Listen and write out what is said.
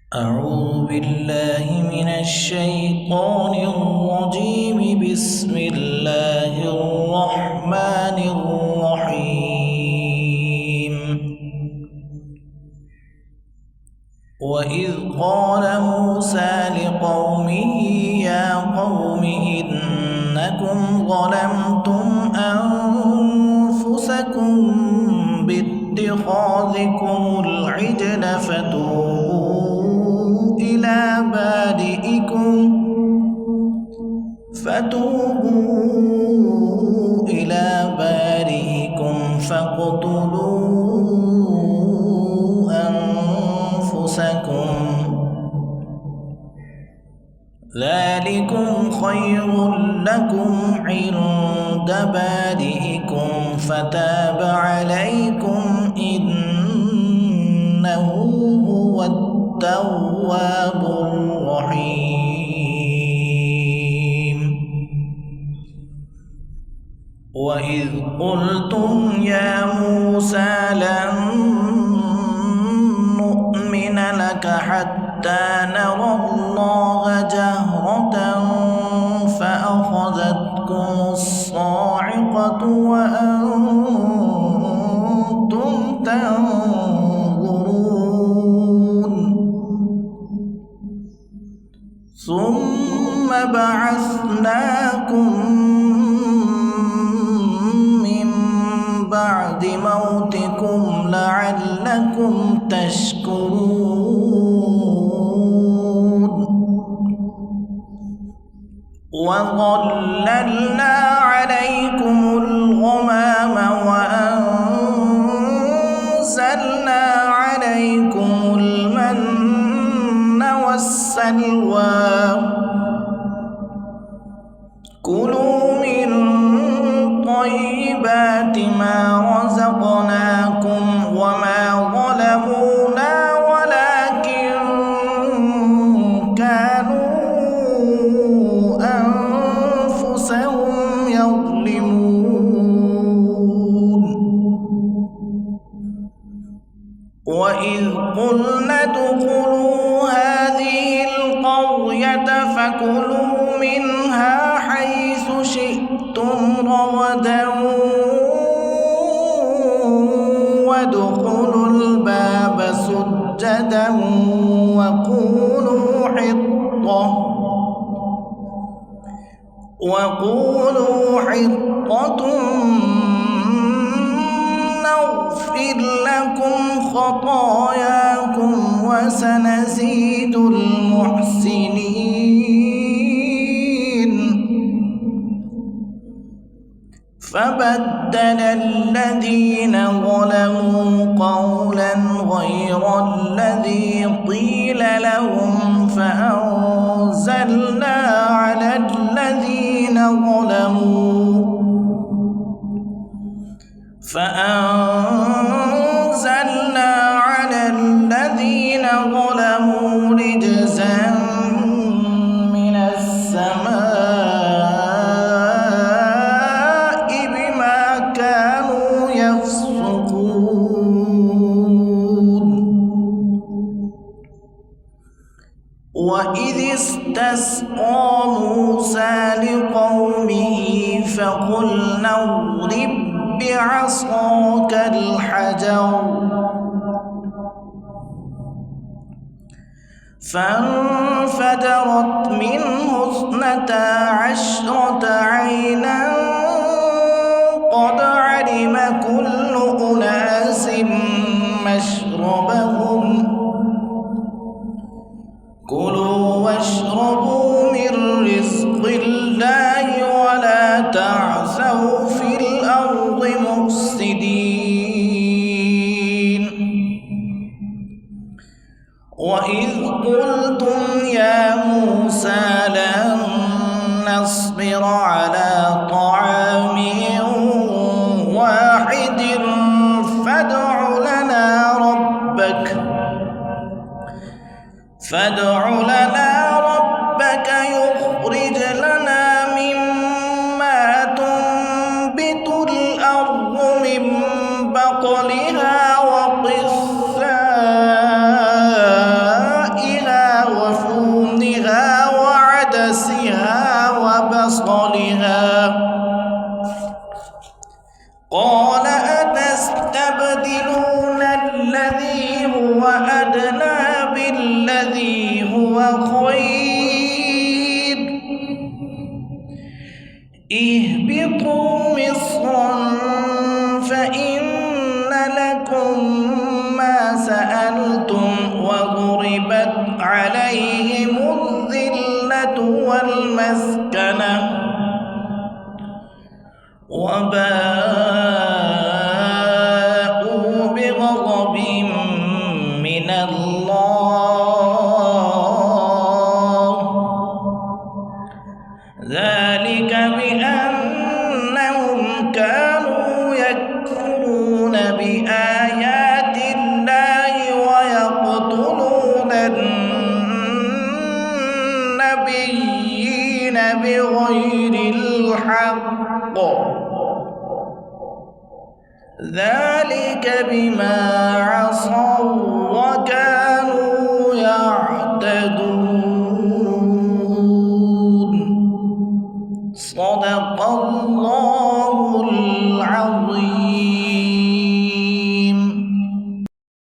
أعوذ بالله من الشيطان الرجيم. بسم الله الرحمن الرحيم. وإذ قال موسى لقومه يا قوم إنكم ظلمتم أنفسكم باتخاذكم العجل فتوبوا إلى بارئكم فاقتلوا أنفسكم ذلكم خير لكم عند بارئكم فتاب عليكم إنه هو التواب الرحيم. وإذ قلتم يا موسى لن نؤمن لك حتى نرى الله جهرة فأخذتكم الصاعقة وأنتم تنظرون ثم بعثناكم من بعد موتكم لعلكم تشكرون. وظللنا عليكم الغمام وأنزلنا عليكم المن والسلوى كلوا من طيبات ما رزقناكم وما ظلمونا ولكن كانوا أنفسهم يظلمون. وإذ قلنا ادخلوا هذه القرية فكلوا منها حيث شئتم رغدا وادخلوا الباب سجدا وقولوا حطة نغفر لكم خطاياكم وسنزيد المحسنين. فبدل الذين ظلموا قولا غير الذي قيل لهم فأنزلنا على الذين ظلموا رجزا من السماء بما كانوا يفسقون. وإذ استسقى موسى لقومه فقلنا اضرب بعصاك الحجر فانفجرت منه 12 عينا قد علم كل أناس مشربهم كلوا واشربوا من رزق الله ولا تعثوا في الأرض مفسدين. وإذ قلتم يا موسى لن نصبر على طعام واحد فادع لنا ربك يخرج لنا مما تنبت الأرض من بقلها وقثائها وأدنى بالذي هو خير اهبطوا مصرا فإن لكم ما سألتم وضربت عليهم الذلة والمسكنة وباءوا بغضب من الله ذلك بأنهم كانوا يكفرون بآيات الله ويقتلون النبيين بغير الحق ذلك بما عصوا وكانوا يعتدون صدق الله العظيم.